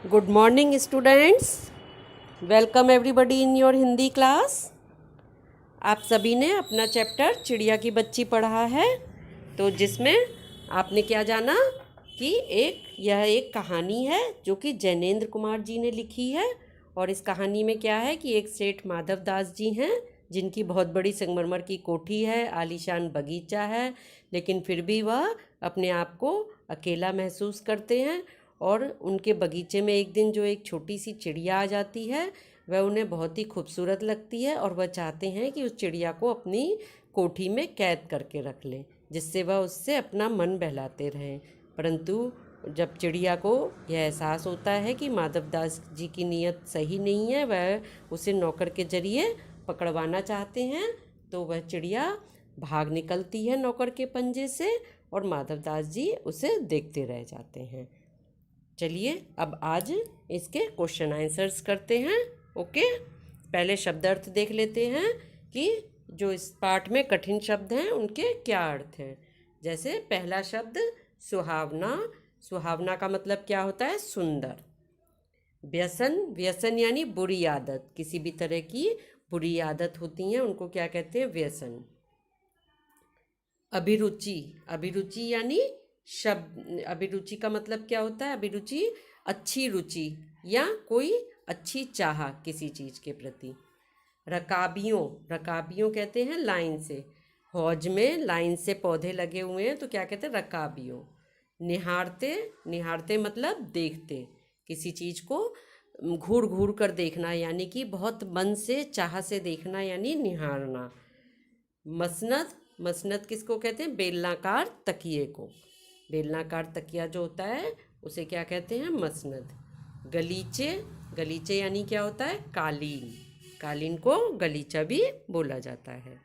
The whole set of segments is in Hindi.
Good morning, students. Welcome everybody in your Hindi class. आप सभी ने अपना चैप्टर चिड़िया की बच्ची पढ़ा है, तो जिसमें आपने क्या जाना कि यह एक कहानी है जो कि जैनेन्द्र कुमार जी ने लिखी है। और इस कहानी में क्या है कि एक सेठ माधव दास जी हैं जिनकी बहुत बड़ी संगमरमर की कोठी है, आलीशान बगीचा है, लेकिन फिर भी वह अपने आप को अकेला महसूस करते हैं। और उनके बगीचे में एक दिन जो एक छोटी सी चिड़िया आ जाती है वह उन्हें बहुत ही खूबसूरत लगती है और वह चाहते हैं कि उस चिड़िया को अपनी कोठी में कैद करके रख लें, जिससे वह उससे अपना मन बहलाते रहें। परंतु जब चिड़िया को यह एहसास होता है कि माधवदास जी की नीयत सही नहीं है, वह उसे नौकर के जरिए पकड़वाना चाहते हैं, तो वह चिड़िया भाग निकलती है नौकर के पंजे से और माधवदास जी उसे देखते रह जाते हैं। चलिए अब आज इसके क्वेश्चन आंसर्स करते हैं। ओके, पहले शब्द अर्थ देख लेते हैं कि जो इस पाठ में कठिन शब्द हैं उनके क्या अर्थ हैं। जैसे पहला शब्द सुहावना। सुहावना का मतलब क्या होता है? सुंदर। व्यसन। व्यसन यानी बुरी आदत, किसी भी तरह की बुरी आदत होती हैं उनको क्या कहते हैं? व्यसन। अभिरुचि। अभिरुचि यानी शब्द, अभिरुचि का मतलब क्या होता है? अभिरुचि अच्छी रुचि या कोई अच्छी चाह किसी चीज़ के प्रति। रकाबियों। रकाबियों कहते हैं लाइन से, हौज में लाइन से पौधे लगे हुए हैं तो क्या कहते हैं? रकाबियों। निहारते। निहारते मतलब देखते, किसी चीज़ को घूर घूर कर देखना, यानी कि बहुत मन से चाह से देखना, यानी निहारना। मसनद। मसनद किसको कहते हैं? बेलनाकार तकिए को। बेलनाकार तकिया जो होता है उसे क्या कहते हैं? मसनद। गलीचे। गलीचे यानी क्या होता है? कालीन। कालीन को गलीचा भी बोला जाता है।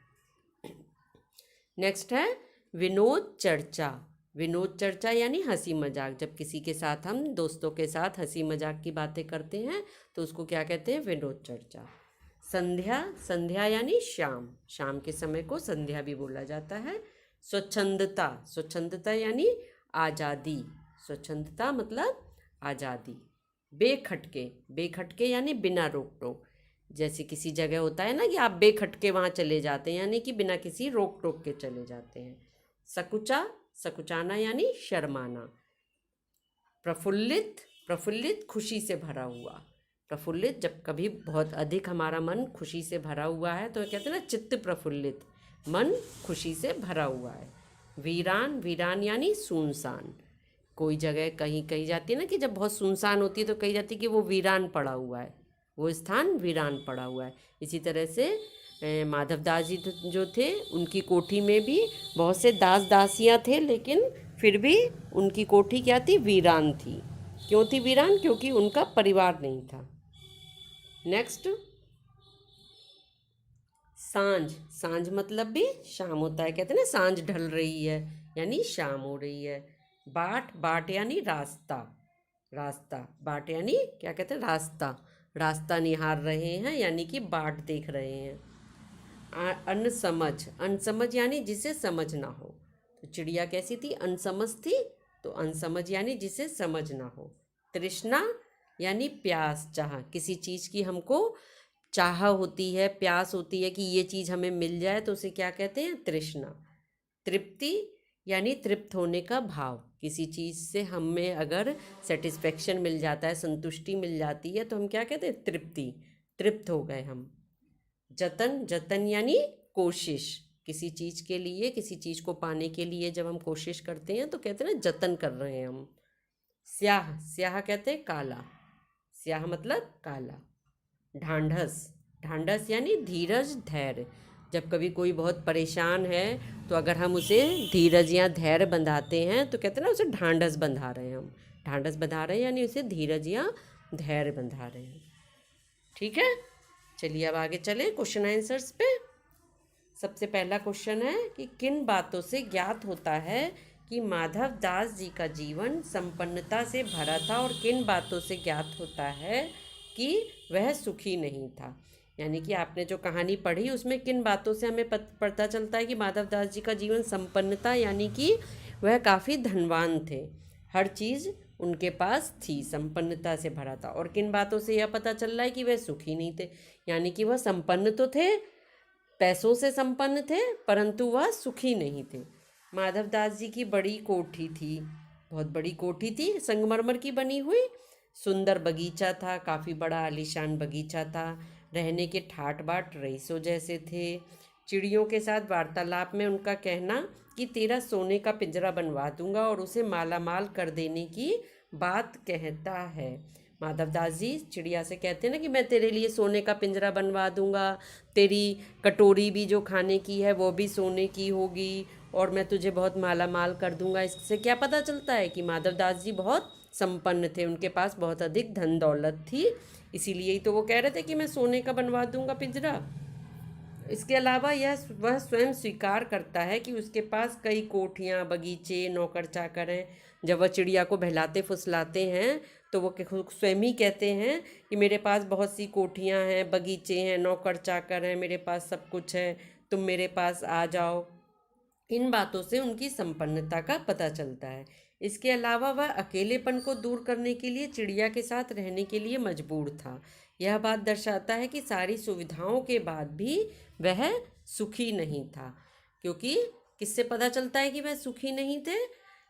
नेक्स्ट है विनोद चर्चा। विनोद चर्चा यानी हंसी मजाक। जब किसी के साथ हम दोस्तों के साथ हंसी मजाक की बातें करते हैं तो उसको क्या कहते हैं? विनोद चर्चा। संध्या। संध्या यानी शाम। शाम के समय को संध्या भी बोला जाता है। स्वच्छंदता। स्वच्छंदता यानी आज़ादी। स्वच्छंदता मतलब आज़ादी। बेखटके। बेखटके यानी बिना रोक टोक। जैसे किसी जगह होता है ना कि आप बेखटके वहाँ चले जाते हैं, यानी कि बिना किसी रोक टोक के चले जाते हैं। सकुचा। सकुचाना यानी शर्माना। प्रफुल्लित। प्रफुल्लित खुशी से भरा हुआ। प्रफुल्लित जब कभी बहुत अधिक हमारा मन खुशी से भरा हुआ है तो कहते हैं ना चित्त प्रफुल्लित, मन खुशी से भरा हुआ है। वीरान। वीरान यानी सुनसान। कोई जगह कहीं कही जाती है ना कि जब बहुत सुनसान होती है तो कही जाती है कि वो वीरान पड़ा हुआ है, वो स्थान वीरान पड़ा हुआ है। इसी तरह से माधवदास जी जो थे उनकी कोठी में भी बहुत से दास दासियाँ थे, लेकिन फिर भी उनकी कोठी क्या थी? वीरान थी। क्यों थी वीरान? क्योंकि उनका परिवार नहीं था। नेक्स्ट सांझ। सांझ मतलब भी शाम होता है, कहते हैं ना सांझ ढल रही है यानी शाम हो रही है। बाट। बाट यानी रास्ता। रास्ता। बाट यानी क्या कहते हैं? रास्ता। रास्ता निहार रहे हैं यानी कि बाट देख रहे हैं। अनसमझ। अनसमझ यानी जिसे समझ ना हो। तो चिड़िया कैसी थी? अनसमझ थी, तो अनसमझ यानी जिसे समझ ना हो। तृष्णा यानी प्यास, चाह, किसी चीज़ की हमको चाह होती है, प्यास होती है कि ये चीज़ हमें मिल जाए, तो उसे क्या कहते हैं? तृष्णा। तृप्ति यानी तृप्त होने का भाव, किसी चीज़ से हमें अगर सेटिस्फेक्शन मिल जाता है, संतुष्टि मिल जाती है तो हम क्या कहते हैं? तृप्ति। तृप्त हो गए हम। जतन। जतन यानी कोशिश, किसी चीज़ के लिए, किसी चीज़ को पाने के लिए जब हम कोशिश करते हैं तो कहते हैं ना जतन कर रहे हैं हम। स्याह। स्याह कहते हैं काला। स्याह मतलब काला। ढांढस। ढांढस यानी धीरज धैर्य। जब कभी कोई बहुत परेशान है तो अगर हम उसे धीरज या धैर्य बंधाते हैं तो कहते हैं ना उसे ढांढस बंधा रहे हैं हम। ढांढस बंधा रहे हैं यानी उसे धीरज या धैर्य बंधा रहे हैं। ठीक है, चलिए अब आगे चले क्वेश्चन आंसर्स पे। सबसे पहला क्वेश्चन है कि किन बातों से ज्ञात होता है कि माधव दास जी का जीवन संपन्नता से भरा था और किन बातों से ज्ञात होता है कि वह सुखी नहीं था। यानी कि आपने जो कहानी पढ़ी उसमें किन बातों से हमें पता चलता है कि माधव दास जी का जीवन संपन्नता, यानी कि वह काफ़ी धनवान थे, हर चीज़ उनके पास थी, संपन्नता से भरा था। और किन बातों से यह पता चल रहा है कि वह सुखी नहीं थे, यानी कि वह संपन्न तो थे, पैसों से संपन्न थे, परंतु वह सुखी नहीं थे। माधवदास जी की बड़ी कोठी थी, बहुत बड़ी कोठी थी, संगमरमर की बनी हुई। सुंदर बगीचा था, काफ़ी बड़ा आलीशान बगीचा था। रहने के ठाट बाट रईसों जैसे थे। चिड़ियों के साथ वार्तालाप में उनका कहना कि तेरा सोने का पिंजरा बनवा दूंगा और उसे मालामाल कर देने की बात कहता है। माधवदास जी चिड़िया से कहते हैं ना कि मैं तेरे लिए सोने का पिंजरा बनवा दूंगा, तेरी कटोरी भी जो खाने की है वो भी सोने की होगी, और मैं तुझे बहुत माला माल कर दूंगा। इससे क्या पता चलता है कि माधवदास जी बहुत संपन्न थे, उनके पास बहुत अधिक धन दौलत थी, इसीलिए ही तो वो कह रहे थे कि मैं सोने का बनवा दूंगा पिंजरा। इसके अलावा वह स्वयं स्वीकार करता है कि उसके पास कई कोठियाँ, बगीचे, नौकर चाकर हैं। जब वह चिड़िया को बहलाते फुसलाते हैं तो वो स्वयं ही कहते हैं कि मेरे पास बहुत सी कोठियाँ हैं, बगीचे हैं, नौकर चाकर हैं, मेरे पास सब कुछ है, तुम मेरे पास आ जाओ। इन बातों से उनकी संपन्नता का पता चलता है। इसके अलावा वह अकेलेपन को दूर करने के लिए चिड़िया के साथ रहने के लिए मजबूर था। यह बात दर्शाता है कि सारी सुविधाओं के बाद भी वह सुखी नहीं था। क्योंकि किससे पता चलता है कि वह सुखी नहीं थे?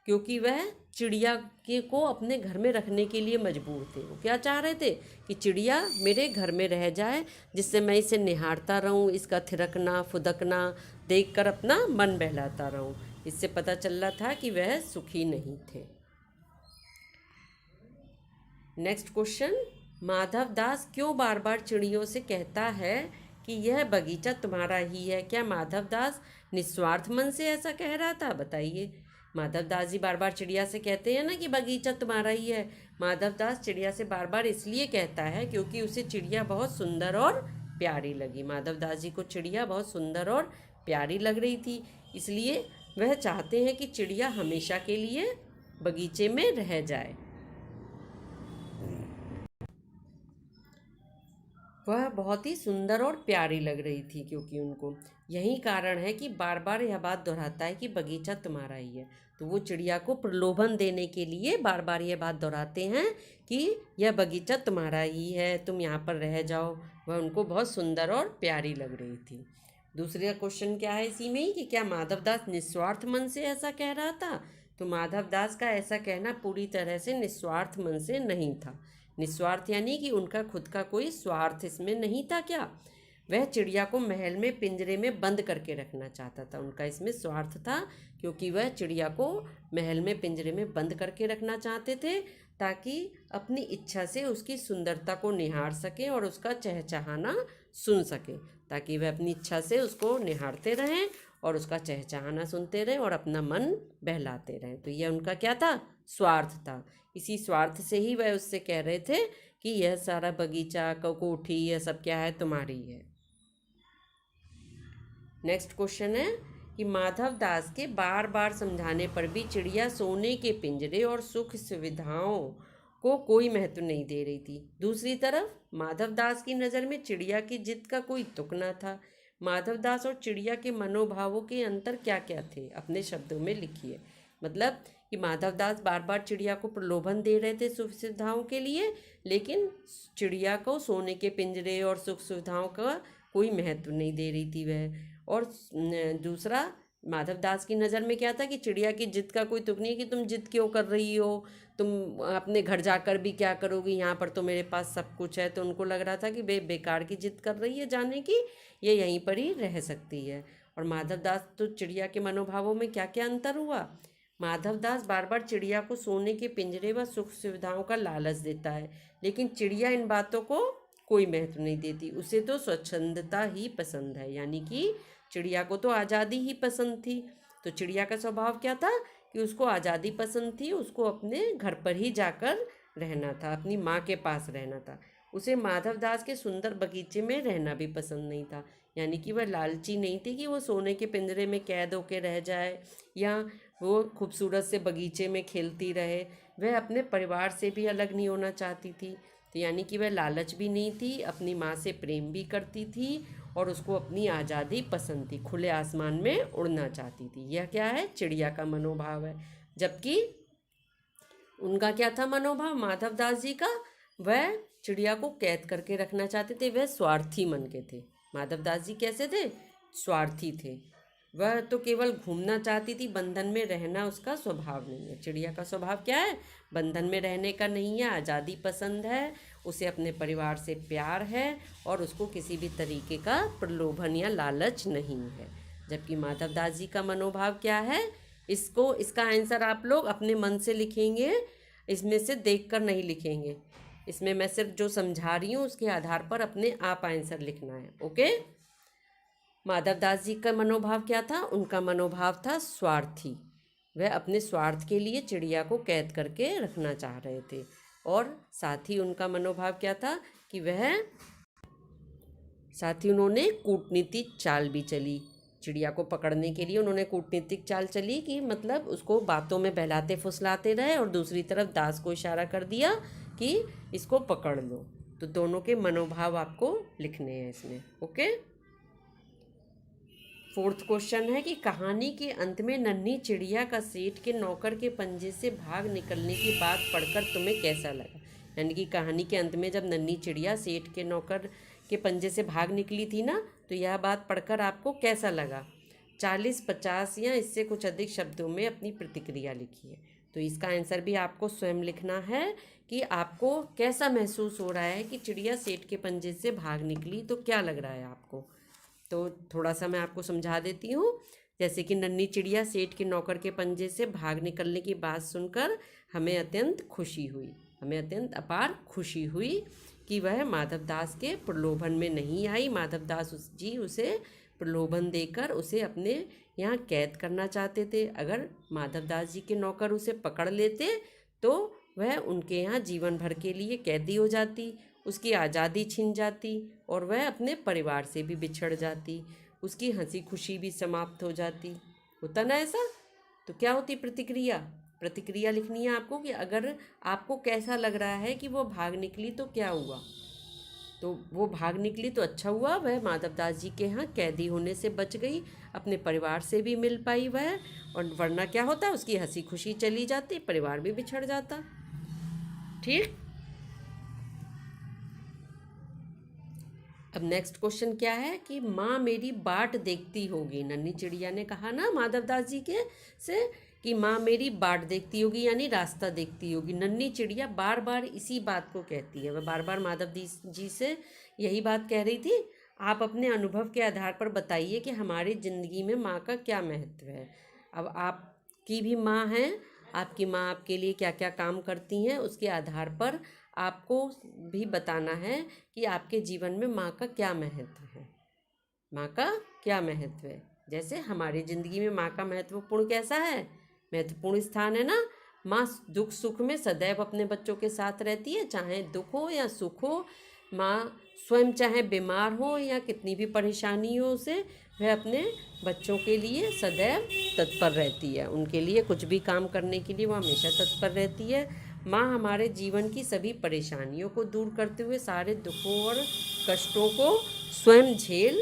क्योंकि वह चिड़िया के को अपने घर में रखने के लिए मजबूर थे। वो क्या चाह रहे थे कि चिड़िया मेरे घर में रह जाए, जिससे मैं इसे निहारता रहूं, इसका थिरकना फुदकना देखकर अपना मन बहलाता रहूं। इससे पता चल रहा था कि वह सुखी नहीं थे। नेक्स्ट क्वेश्चन, माधवदास क्यों बार बार चिड़ियों से कहता है कि यह बगीचा तुम्हारा ही है? क्या माधवदास निस्वार्थ मन से ऐसा कह रहा था? बताइए। माधवदास जी बार बार चिड़िया से कहते हैं ना कि बगीचा तुम्हारा ही है। माधवदास चिड़िया से बार बार इसलिए कहता है क्योंकि उसे चिड़िया बहुत सुंदर और प्यारी लगी। माधवदास जी को चिड़िया बहुत सुंदर और प्यारी लग रही थी, इसलिए वह चाहते हैं कि चिड़िया हमेशा के लिए बगीचे में रह जाए। वह बहुत ही सुंदर और प्यारी लग रही थी क्योंकि उनको, यही कारण है कि बार बार यह बात दोहराता है कि बगीचा तुम्हारा ही है। तो वो चिड़िया को प्रलोभन देने के लिए बार बार यह बात दोहराते हैं कि यह बगीचा तुम्हारा ही है, तुम यहाँ पर रह जाओ। वह उनको बहुत सुंदर और प्यारी लग रही थी। दूसरा क्वेश्चन क्या है इसी में ही कि क्या माधवदास निस्वार्थ मन से ऐसा कह रहा था? तो माधवदास का ऐसा कहना पूरी तरह से निस्वार्थ मन से नहीं था। निस्वार्थ यानी कि उनका खुद का कोई स्वार्थ इसमें नहीं था। क्या वह चिड़िया को महल में पिंजरे में बंद करके रखना चाहता था? उनका इसमें स्वार्थ था, क्योंकि वह चिड़िया को महल में पिंजरे में बंद करके रखना चाहते थे ताकि अपनी इच्छा से उसकी सुंदरता को निहार सकें और उसका चहचहाना सुन सकें, ताकि वह अपनी इच्छा से उसको निहारते रहें और उसका चहचहाना सुनते रहें और अपना मन बहलाते रहें। तो यह उनका क्या था? स्वार्थ था। इसी स्वार्थ से ही वह उससे कह रहे थे कि यह सारा बगीचा, कोठी, यह सब क्या है? तुम्हारी है। नेक्स्ट क्वेश्चन है कि माधवदास के बार बार समझाने पर भी चिड़िया सोने के पिंजरे और सुख सुविधाओं को कोई महत्व नहीं दे रही थी। दूसरी तरफ माधवदास की नज़र में चिड़िया की जिद का कोई तुक न था। माधवदास और चिड़िया के मनोभावों के अंतर क्या क्या थे? अपने शब्दों में लिखिए। मतलब कि माधवदास बार बार चिड़िया को प्रलोभन दे रहे थे सुख सुविधाओं के लिए, लेकिन चिड़िया को सोने के पिंजरे और सुख सुविधाओं का कोई महत्व नहीं दे रही थी वह। और दूसरा, माधवदास की नज़र में क्या था कि चिड़िया की जिद का कोई तुक नहीं है कि तुम जिद क्यों कर रही हो, तुम अपने घर जाकर भी क्या करोगी, यहाँ पर तो मेरे पास सब कुछ है। तो उनको लग रहा था कि बेकार की जिद कर रही है जाने की, ये यहीं पर ही रह सकती है। और माधवदास तो चिड़िया के मनोभावों में क्या क्या अंतर हुआ? माधवदास बार बार चिड़िया को सोने के पिंजरे व सुख सुविधाओं का लालच देता है, लेकिन चिड़िया इन बातों को कोई महत्व नहीं देती। उसे तो स्वच्छंदता ही पसंद है, यानी कि चिड़िया को तो आज़ादी ही पसंद थी। तो चिड़िया का स्वभाव क्या था कि उसको आज़ादी पसंद थी, उसको अपने घर पर ही जाकर रहना था, अपनी माँ के पास रहना था। उसे माधवदास के सुंदर बगीचे में रहना भी पसंद नहीं था, यानी कि वह लालची नहीं थी कि वो सोने के पिंजरे में कैद होकर रह जाए या वो खूबसूरत से बगीचे में खेलती रहे। वह अपने परिवार से भी अलग नहीं होना चाहती थी। तो यानी कि वह लालच भी नहीं थी, अपनी माँ से प्रेम भी करती थी और उसको अपनी आज़ादी पसंद थी, खुले आसमान में उड़ना चाहती थी। यह क्या है? चिड़िया का मनोभाव है। जबकि उनका क्या था मनोभाव माधव दास जी का? वह चिड़िया को कैद करके रखना चाहते थे, वह स्वार्थी मन के थे। माधव दास जी कैसे थे? स्वार्थी थे। वह तो केवल घूमना चाहती थी, बंधन में रहना उसका स्वभाव नहीं है। चिड़िया का स्वभाव क्या है? बंधन में रहने का नहीं है, आज़ादी पसंद है, उसे अपने परिवार से प्यार है और उसको किसी भी तरीके का प्रलोभन या लालच नहीं है। जबकि माधव दास जी का मनोभाव क्या है? इसका आंसर आप लोग अपने मन से लिखेंगे, इसमें से देखकर नहीं लिखेंगे। इसमें मैं सिर्फ जो समझा रही हूँ उसके आधार पर अपने आप आंसर लिखना है। ओके। माधव दास जी का मनोभाव क्या था? उनका मनोभाव था स्वार्थी। वह अपने स्वार्थ के लिए चिड़िया को कैद करके रखना चाह रहे थे। और साथ ही उनका मनोभाव क्या था कि साथ ही उन्होंने कूटनीतिक चाल भी चली। चिड़िया को पकड़ने के लिए उन्होंने कूटनीतिक चाल चली कि मतलब उसको बातों में बहलाते फुसलाते रहे और दूसरी तरफ दास को इशारा कर दिया कि इसको पकड़ लो। तो दोनों के मनोभाव आपको लिखने हैं इसमें। ओके। फोर्थ क्वेश्चन है कि कहानी के अंत में नन्ही चिड़िया का सेठ के नौकर के पंजे से भाग निकलने की बात पढ़कर तुम्हें कैसा लगा? यानी कि कहानी के अंत में जब नन्ही चिड़िया सेठ के नौकर के पंजे से भाग निकली थी ना, तो यह बात पढ़कर आपको कैसा लगा? 40, 50 या इससे कुछ अधिक शब्दों में अपनी प्रतिक्रिया लिखिए। तो इसका आंसर भी आपको स्वयं लिखना है कि आपको कैसा महसूस हो रहा है कि चिड़िया सेठ के पंजे से भाग निकली, तो क्या लग रहा है आपको? तो थोड़ा सा मैं आपको समझा देती हूँ। जैसे कि नन्ही चिड़िया सेठ के नौकर के पंजे से भाग निकलने की बात सुनकर हमें अत्यंत खुशी हुई, हमें अत्यंत अपार खुशी हुई कि वह माधव दास के प्रलोभन में नहीं आई। माधव दास जी उसे प्रलोभन देकर उसे अपने यहाँ कैद करना चाहते थे। अगर माधव दास जी के नौकर उसे पकड़ लेते तो वह उनके यहाँ जीवन भर के लिए कैदी हो जाती, उसकी आज़ादी छिन जाती और वह अपने परिवार से भी बिछड़ जाती, उसकी हंसी खुशी भी समाप्त हो जाती। होता ना ऐसा? तो क्या होती प्रतिक्रिया? प्रतिक्रिया लिखनी है आपको कि अगर आपको कैसा लग रहा है कि वो भाग निकली तो क्या हुआ। तो वो भाग निकली तो अच्छा हुआ, वह माधव दास जी के यहाँ कैदी होने से बच गई, अपने परिवार से भी मिल पाई वह, और वरना क्या होता, उसकी हंसी खुशी चली जाती, परिवार भी बिछड़ जाता। ठीक। अब नेक्स्ट क्वेश्चन क्या है कि माँ मेरी बाट देखती होगी। नन्ही चिड़िया ने कहा ना माधव दास जी के से कि माँ मेरी बाट देखती होगी, यानी रास्ता देखती होगी। नन्ही चिड़िया बार बार इसी बात को कहती है, वह बार बार माधव जी से यही बात कह रही थी। आप अपने अनुभव के आधार पर बताइए कि हमारी ज़िंदगी में माँ का क्या महत्व है। अब आपकी भी माँ है, आपकी माँ आपके लिए क्या क्या काम करती हैं, उसके आधार पर आपको भी बताना है कि आपके जीवन में माँ का क्या महत्व है, माँ का क्या महत्व है। जैसे हमारी ज़िंदगी में माँ का महत्वपूर्ण कैसा है, महत्वपूर्ण स्थान है ना। माँ दुख सुख में सदैव अपने बच्चों के साथ रहती है, चाहे दुख हो या सुख हो। माँ स्वयं चाहे बीमार हो या कितनी भी परेशानी हो उसे, वह अपने बच्चों के लिए सदैव तत्पर रहती है। उनके लिए कुछ भी काम करने के लिए वह हमेशा तत्पर रहती है। माँ हमारे जीवन की सभी परेशानियों को दूर करते हुए सारे दुखों और कष्टों को स्वयं झेल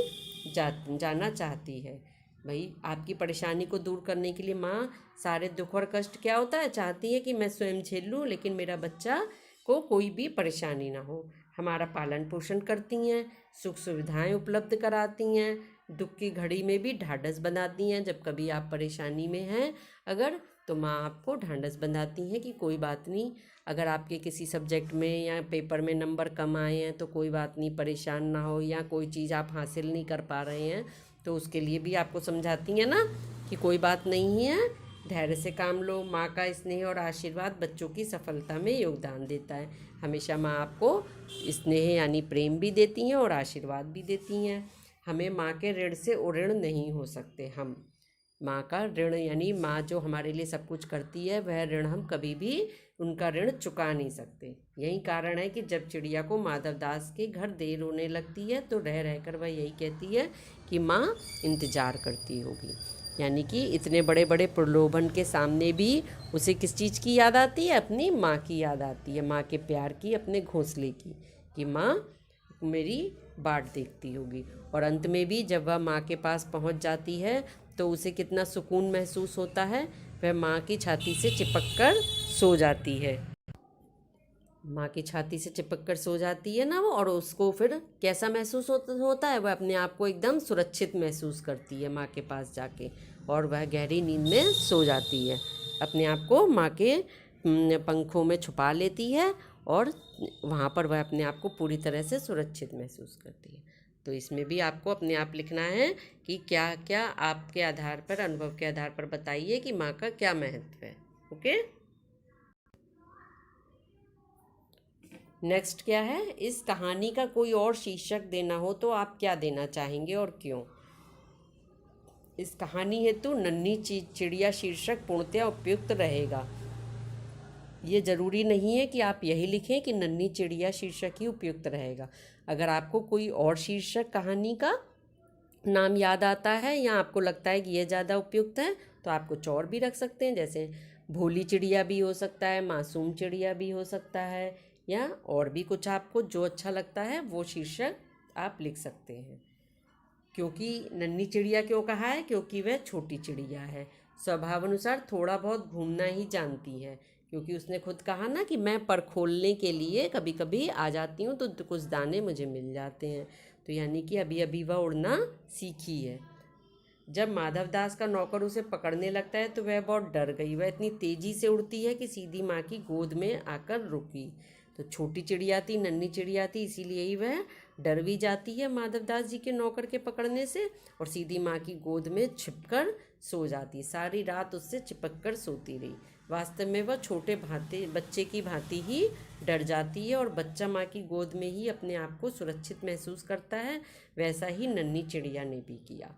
जाना चाहती है। भाई आपकी परेशानी को दूर करने के लिए माँ सारे दुख और कष्ट क्या होता है, चाहती है कि मैं स्वयं झेल लूँ, लेकिन मेरा बच्चा को कोई भी परेशानी ना हो। हमारा पालन पोषण करती हैं, सुख सुविधाएं उपलब्ध कराती हैं, दुख की घड़ी में भी ढाढ़स बनाती हैं। जब कभी आप परेशानी में हैं अगर, तो माँ आपको ढाढ़स बंधाती हैं कि कोई बात नहीं, अगर आपके किसी सब्जेक्ट में या पेपर में नंबर कम आए हैं तो कोई बात नहीं, परेशान ना हो, या कोई चीज़ आप हासिल नहीं कर पा रहे हैं तो उसके लिए भी आपको समझाती हैं ना कि कोई बात नहीं है, धैर्य से काम लो। माँ का स्नेह और आशीर्वाद बच्चों की सफलता में योगदान देता है। हमेशा माँ आपको स्नेह यानी प्रेम भी देती हैं और आशीर्वाद भी देती हैं। हमें माँ के ऋण से ऋण नहीं हो सकते। हम माँ का ऋण यानी माँ जो हमारे लिए सब कुछ करती है, वह ऋण हम कभी भी उनका ऋण चुका नहीं सकते। यही कारण है कि जब चिड़िया को माधव दास के घर देर होने लगती है तो रह रहकर वह यही कहती है कि माँ इंतज़ार करती होगी। यानी कि इतने बड़े बड़े प्रलोभन के सामने भी उसे किस चीज़ की याद आती है, अपनी माँ की याद आती है, माँ के प्यार की, अपने घोंसले की, कि माँ मेरी बाट देखती होगी। और अंत में भी जब वह माँ के पास पहुँच जाती है तो उसे कितना सुकून महसूस होता है। वह माँ की छाती से चिपक कर सो जाती है। माँ की छाती से चिपक कर सो जाती है ना वो, और उसको फिर कैसा महसूस होता है, वह अपने आप को एकदम सुरक्षित महसूस करती है माँ के पास जाके, और वह गहरी नींद में सो जाती है। अपने आप को माँ के पंखों में छुपा लेती है, और वहाँ पर वह अपने आप को पूरी तरह से सुरक्षित महसूस करती है। तो इसमें भी आपको अपने आप लिखना है कि क्या क्या आपके आधार पर, अनुभव के आधार पर बताइए कि माँ का क्या महत्व है। ओके। नेक्स्ट क्या है, इस कहानी का कोई और शीर्षक देना हो तो आप क्या देना चाहेंगे और क्यों। इस कहानी हेतु नन्ही चिड़िया शीर्षक पूर्णतया उपयुक्त रहेगा। ये ज़रूरी नहीं है कि आप यही लिखें कि नन्ही चिड़िया शीर्षक ही उपयुक्त रहेगा। अगर आपको कोई और शीर्षक कहानी का नाम याद आता है, या आपको लगता है कि यह ज़्यादा उपयुक्त है, तो आप कुछ और भी रख सकते हैं। जैसे भोली चिड़िया भी हो सकता है, मासूम चिड़िया भी हो सकता है, या और भी कुछ आपको जो अच्छा लगता है वो शीर्षक आप लिख सकते हैं। क्योंकि नन्ही चिड़िया क्यों कहा है, क्योंकि वह छोटी चिड़िया है, स्वभाव अनुसार थोड़ा बहुत घूमना ही जानती है। क्योंकि उसने खुद कहा ना कि मैं पर खोलने के लिए कभी कभी आ जाती हूँ तो कुछ दाने मुझे मिल जाते हैं। तो यानी कि अभी अभी वह उड़ना सीखी है। जब माधव दास का नौकर उसे पकड़ने लगता है तो वह बहुत डर गई। वह इतनी तेजी से उड़ती है कि सीधी माँ की गोद में आकर रुकी। तो छोटी चिड़िया थी, नन्ही चिड़िया थी, इसीलिए ही वह डर भी जाती है माधव दास जी के नौकर के पकड़ने से, और सीधी माँ की गोद में छिपकर सो जाती। सारी रात उससे चिपक कर सोती रही। वास्तव में वह छोटे बच्चे की भांति ही डर जाती है, और बच्चा माँ की गोद में ही अपने आप को सुरक्षित महसूस करता है। वैसा ही नन्ही चिड़िया ने भी किया।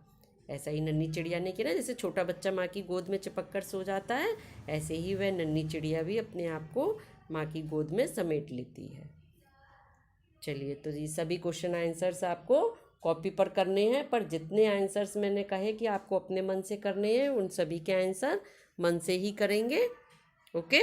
ऐसा ही नन्ही चिड़िया ने किया ना, जैसे छोटा बच्चा माँ की गोद में चिपक कर सो जाता है, ऐसे ही वह नन्ही चिड़िया भी अपने आप को माँ की गोद में समेट लेती है। चलिए, तो ये सभी क्वेश्चन आंसर्स आपको कॉपी पर करने हैं, पर जितने आंसर्स मैंने कहे कि आपको अपने मन से करने हैं, उन सभी के आंसर मन से ही करेंगे। ओके।